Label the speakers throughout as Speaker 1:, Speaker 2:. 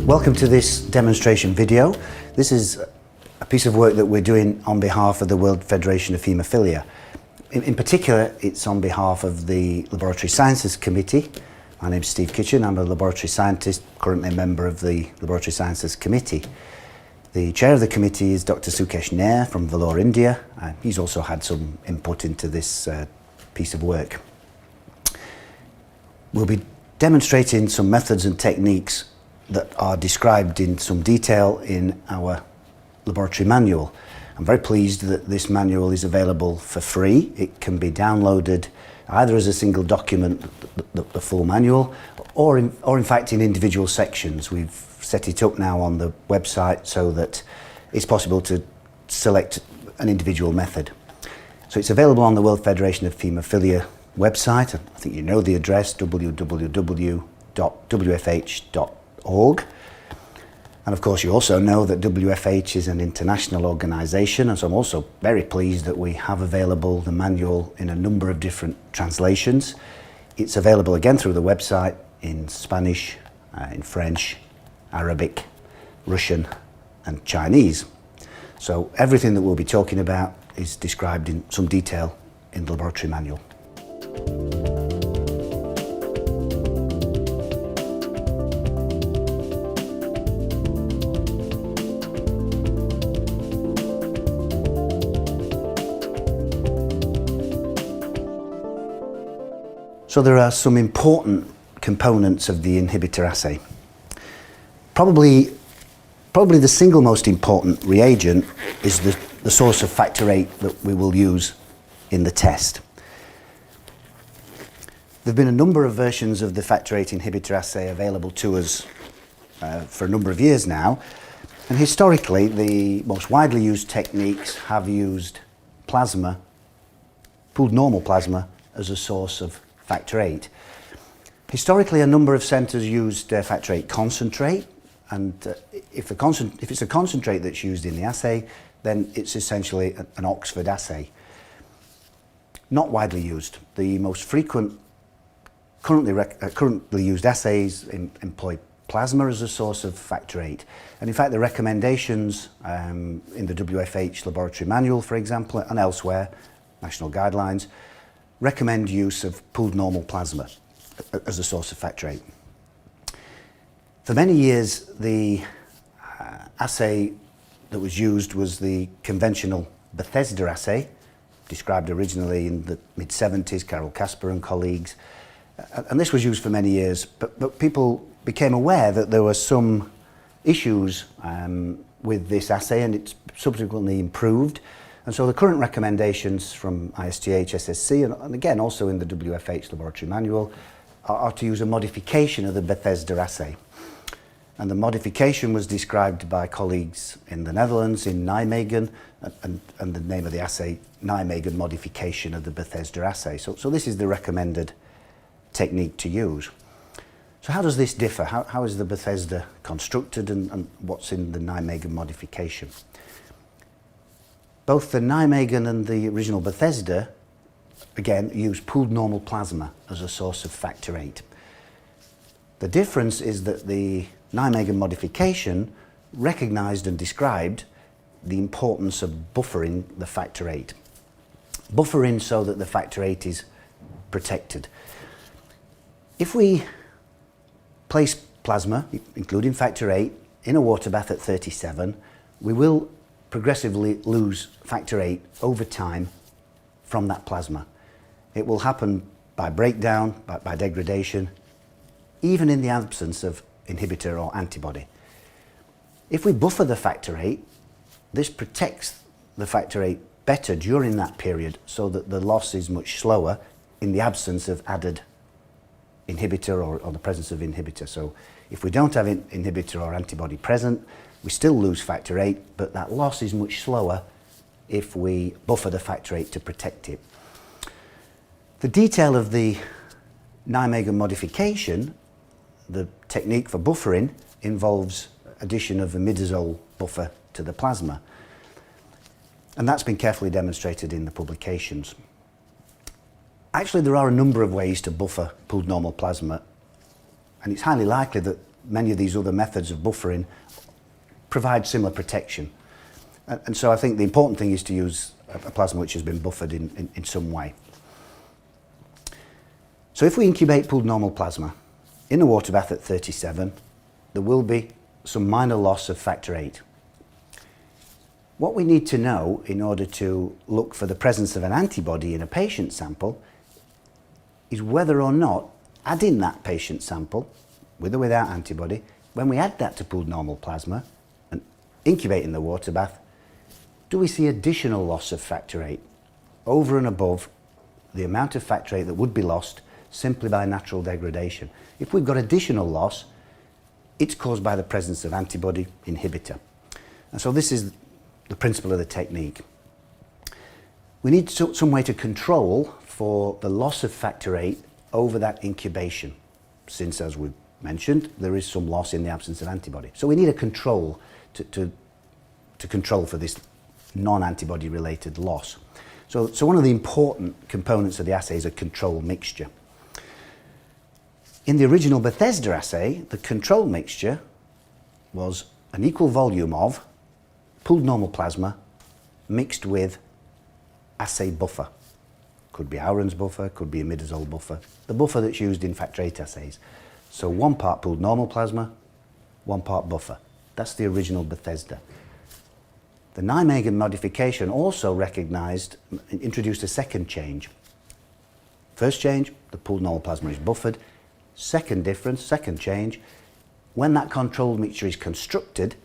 Speaker 1: Welcome to this demonstration video. This is a piece of work that we're doing on behalf of the World Federation of Haemophilia. In particular, it's on behalf of the Laboratory Sciences Committee. My name's Steve Kitchen. I'm a laboratory scientist, currently a member of the Laboratory Sciences Committee. The chair of the committee is Dr. Sukesh Nair from Vellore, India. He's also had some input into this piece of work. We'll be demonstrating some methods and techniques that are described in some detail in our laboratory manual. I'm very pleased that this manual is available for free. It can be downloaded either as a single document, the full manual, or in fact in individual sections. We've set it up now on the website so that it's possible to select an individual method. So it's available on the World Federation of Haemophilia website. I think you know the address, www.wfh.org. And of course you also know that WFH is an international organisation, and so I'm also very pleased that we have available the manual in a number of different translations. It's available again through the website in Spanish, in French, Arabic, Russian and Chinese. So everything that we'll be talking about is described in some detail in the laboratory manual. So there are some important components of the inhibitor assay. Probably the single most important reagent is the source of factor VIII that we will use in the test. There have been a number of versions of the factor VIII inhibitor assay available to us for a number of years now, and historically the most widely used techniques have used plasma, pooled normal plasma, as a source of factor VIII. Historically, a number of centres used factor VIII concentrate, and if it's a concentrate that's used in the assay, then it's essentially an Oxford assay. Not widely used. The most frequent currently used assays employ plasma as a source of factor VIII. And in fact, the recommendations in the WFH laboratory manual, for example, and elsewhere, national guidelines, recommend use of pooled normal plasma as a source of factor VIII. For many years, the assay that was used was the conventional Bethesda assay, described originally in the mid-70s, Carol Casper and colleagues. And this was used for many years, but people became aware that there were some issues with this assay, and it's subsequently improved. And so the current recommendations from ISTH, SSC, and again also in the WFH laboratory manual, are to use a modification of the Bethesda assay. And the modification was described by colleagues in the Netherlands, in Nijmegen, and the name of the assay, Nijmegen modification of the Bethesda assay. So this is the recommended technique to use. So how does this differ? How is the Bethesda constructed, and what's in the Nijmegen modification? Both the Nijmegen and the original Bethesda, again, use pooled normal plasma as a source of factor VIII. The difference is that the Nijmegen modification recognised and described the importance of buffering the factor VIII. Buffering so that the factor VIII is protected. If we place plasma, including factor VIII, in a water bath at 37, we will progressively lose factor VIII over time from that plasma. It will happen by breakdown, by degradation, even in the absence of inhibitor or antibody. If we buffer the factor VIII, this protects the factor VIII better during that period so that the loss is much slower in the absence of added inhibitor or the presence of inhibitor. So if we don't have an inhibitor or antibody present, we still lose factor VIII, but that loss is much slower if we buffer the factor VIII to protect it. The detail of the Nijmegen modification, the technique for buffering, involves addition of a imidazole buffer to the plasma. And that's been carefully demonstrated in the publications. Actually, there are a number of ways to buffer pooled normal plasma, and it's highly likely that many of these other methods of buffering provide similar protection. And so I think the important thing is to use a plasma which has been buffered in some way. So if we incubate pooled normal plasma in a water bath at 37, there will be some minor loss of factor VIII. What we need to know in order to look for the presence of an antibody in a patient sample is whether or not adding that patient sample, with or without antibody, when we add that to pooled normal plasma and incubate in the water bath, do we see additional loss of factor VIII over and above the amount of factor VIII that would be lost simply by natural degradation? If we've got additional loss, it's caused by the presence of antibody inhibitor. And so this is the principle of the technique. We need some way to control for the loss of factor VIII over that incubation, since, as we've mentioned, there is some loss in the absence of antibody. So we need a control to control for this non-antibody related loss. So one of the important components of the assay is a control mixture. In the original Bethesda assay, the control mixture was an equal volume of pooled normal plasma mixed with assay buffer. Could be Auron's buffer, could be imidazole buffer, the buffer that's used in factor VIII assays. So 1 part pooled normal plasma, 1 part buffer. That's the original Bethesda. The Nijmegen modification also introduced a second change. First change, the pooled normal plasma is buffered. Second difference, second change, when that controlled mixture is constructed,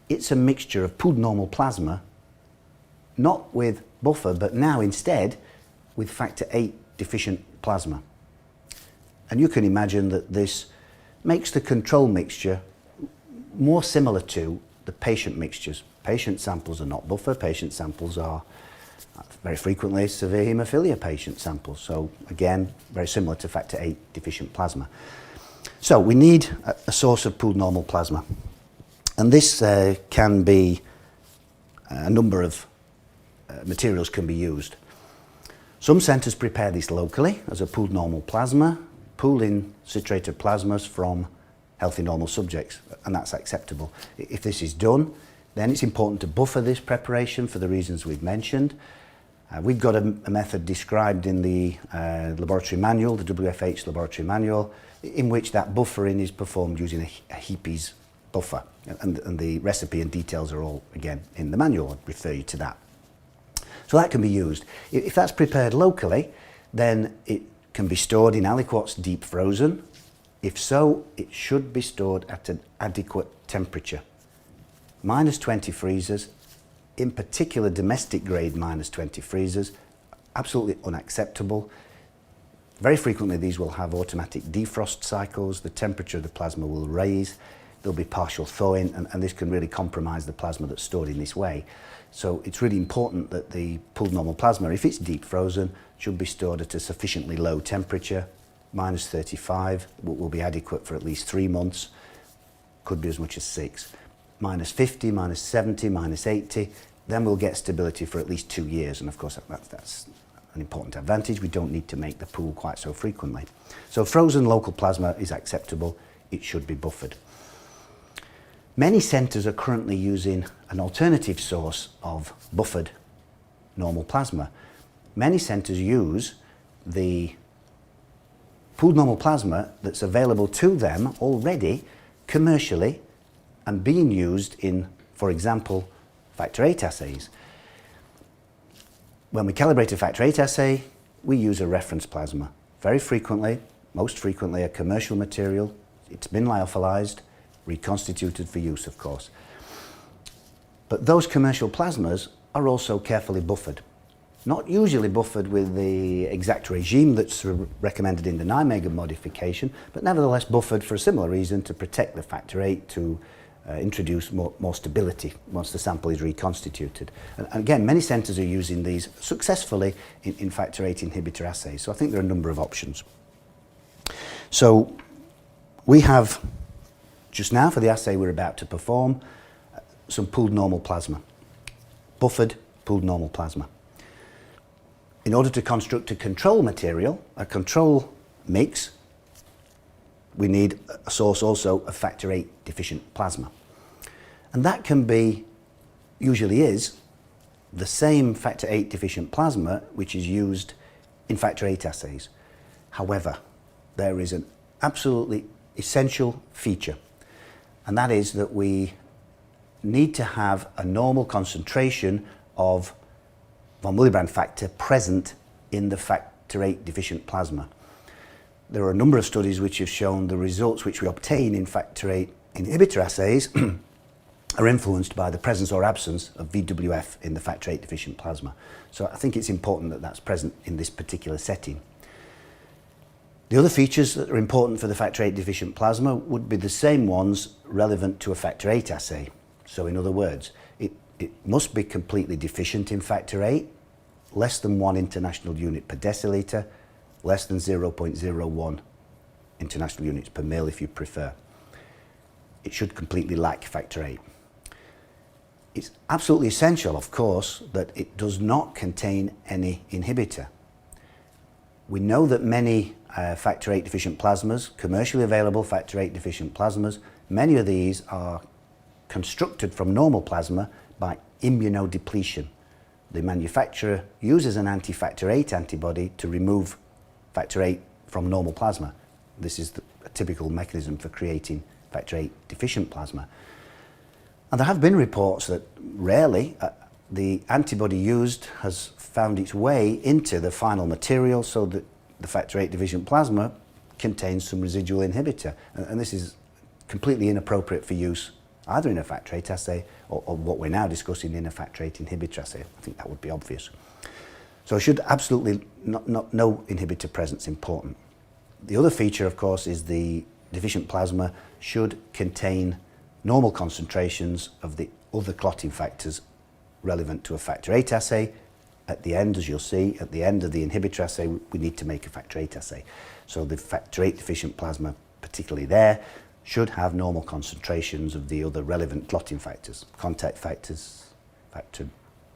Speaker 1: it's a mixture of pooled normal plasma, not with buffer, but now instead with factor VIII deficient plasma. And you can imagine that this makes the control mixture more similar to the patient mixtures. Patient samples are not buffer, patient samples are very frequently severe haemophilia patient samples. So again, very similar to factor VIII deficient plasma. So we need a source of pooled normal plasma. And this can be, a number of materials can be used. Some centres prepare this locally as a pooled normal plasma, pooling citrated plasmas from healthy normal subjects, and that's acceptable. If this is done, then it's important to buffer this preparation for the reasons we've mentioned. We've got a method described in the laboratory manual, the WFH laboratory manual, in which that buffering is performed using a Heapes buffer. And the recipe and details are all, again, in the manual. I'd refer you to that. So that can be used. If that's prepared locally, then it can be stored in aliquots deep frozen. If so, it should be stored at an adequate temperature. -20 freezers, in particular domestic grade -20 freezers, absolutely unacceptable. Very frequently these will have automatic defrost cycles, the temperature of the plasma will raise, there'll be partial thawing, and this can really compromise the plasma that's stored in this way. So it's really important that the pooled normal plasma, if it's deep frozen, should be stored at a sufficiently low temperature. -35 will be adequate for at least 3 months, could be as much as 6. -50, -70, -80, then we'll get stability for at least 2 years, and of course that's an important advantage. We don't need to make the pool quite so frequently. So frozen local plasma is acceptable, it should be buffered. Many centres are currently using an alternative source of buffered normal plasma. Many centres use the pooled normal plasma that's available to them already commercially and being used in, for example, factor VIII assays. When we calibrate a factor VIII assay, we use a reference plasma. Very frequently, most frequently, a commercial material. It's been lyophilized, reconstituted for use, of course. But those commercial plasmas are also carefully buffered. Not usually buffered with the exact regime that's recommended in the Nijmegen modification, but nevertheless buffered for a similar reason, to protect the factor VIII, to introduce more stability once the sample is reconstituted. And again, many centres are using these successfully in factor VIII inhibitor assays. So I think there are a number of options. So we have, just now for the assay we're about to perform, some pooled normal plasma, buffered pooled normal plasma. In order to construct a control material, a control mix, we need a source also of factor VIII deficient plasma. And that can be, usually is, the same factor VIII deficient plasma which is used in factor VIII assays. However, there is an absolutely essential feature, and that is that we need to have a normal concentration of von Willebrand factor present in the factor VIII deficient plasma. There are a number of studies which have shown the results which we obtain in factor VIII inhibitor assays are influenced by the presence or absence of VWF in the factor VIII deficient plasma. So I think it's important that that's present in this particular setting. The other features that are important for the factor VIII deficient plasma would be the same ones relevant to a factor VIII assay. So in other words, it must be completely deficient in factor VIII, less than 1 international unit per deciliter, less than 0.01 international units per mil if you prefer. It should completely lack factor VIII. It's absolutely essential, of course, that it does not contain any inhibitor. We know that many factor VIII deficient plasmas, commercially available factor VIII deficient plasmas, many of these are constructed from normal plasma by immunodepletion. The manufacturer uses an anti-factor VIII antibody to remove factor VIII from normal plasma. This is a typical mechanism for creating factor VIII deficient plasma. And there have been reports that rarely the antibody used has found its way into the final material, so that the factor VIII deficient plasma contains some residual inhibitor. And this is completely inappropriate for use either in a factor VIII assay or what we're now discussing in a factor VIII inhibitor assay. I think that would be obvious. So should absolutely no inhibitor presence important. The other feature, of course, is the deficient plasma should contain normal concentrations of the other clotting factors relevant to a factor VIII assay. At the end, as you'll see, at the end of the inhibitor assay, we need to make a factor VIII assay. So the factor VIII deficient plasma, particularly there, should have normal concentrations of the other relevant clotting factors, contact factors, factor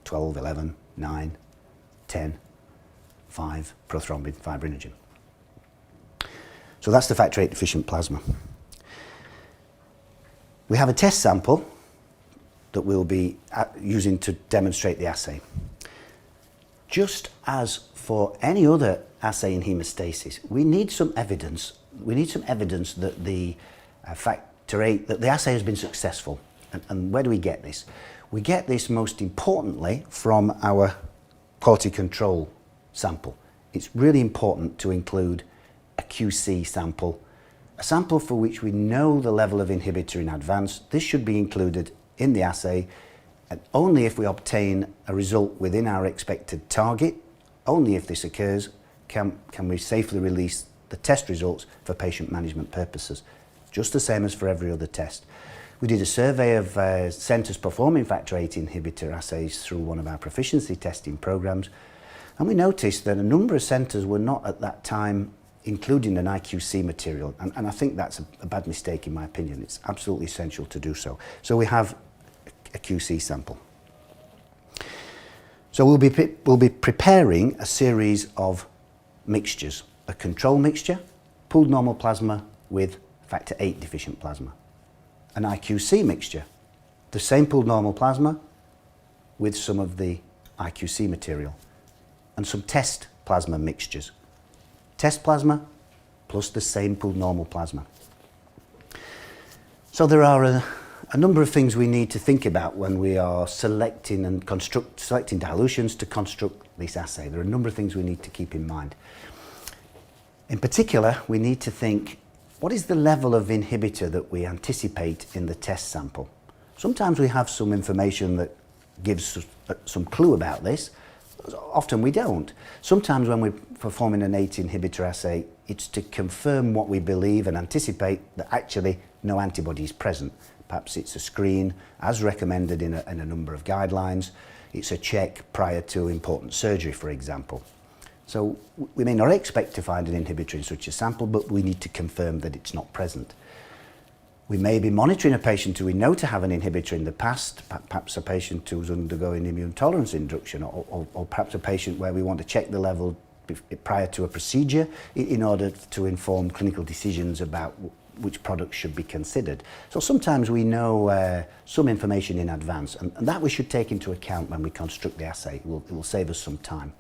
Speaker 1: 12, 11, 9, 10, 5, prothrombin, fibrinogen. So that's the factor VIII deficient plasma. We have a test sample that we'll be using to demonstrate the assay. Just as for any other assay in hemostasis, we need some evidence. We need some evidence that the factor VIII, that the assay has been successful. And where do we get this? We get this most importantly from our quality control sample. It's really important to include a QC sample, a sample for which we know the level of inhibitor in advance. This should be included in the assay, and only if we obtain a result within our expected target, only if this occurs, can we safely release the test results for patient management purposes, just the same as for every other test. We did a survey of centres performing factor VIII inhibitor assays through one of our proficiency testing programs, and we noticed that a number of centres were not at that time including an IQC material, and I think that's a bad mistake in my opinion. It's absolutely essential to do so. So we have a QC sample. So we'll be preparing a series of mixtures, a control mixture, pooled normal plasma with factor VIII deficient plasma, an IQC mixture, the same pooled normal plasma with some of the IQC material, and some test plasma mixtures. Test plasma plus the same pooled normal plasma. So there are a number of things we need to think about when we are selecting and selecting dilutions to construct this assay. There are a number of things we need to keep in mind. In particular, we need to think, what is the level of inhibitor that we anticipate in the test sample? Sometimes we have some information that gives us some clue about this. Often we don't. Sometimes when we're performing an VIII inhibitor assay, it's to confirm what we believe and anticipate that actually no antibody is present. Perhaps it's a screen as recommended in a number of guidelines. It's a check prior to important surgery, for example. So we may not expect to find an inhibitor in such a sample, but we need to confirm that it's not present. We may be monitoring a patient who we know to have an inhibitor in the past, perhaps a patient who's undergoing immune tolerance induction, or perhaps a patient where we want to check the level prior to a procedure in order to inform clinical decisions about which products should be considered. So sometimes we know some information in advance, and that we should take into account when we construct the assay. It will save us some time.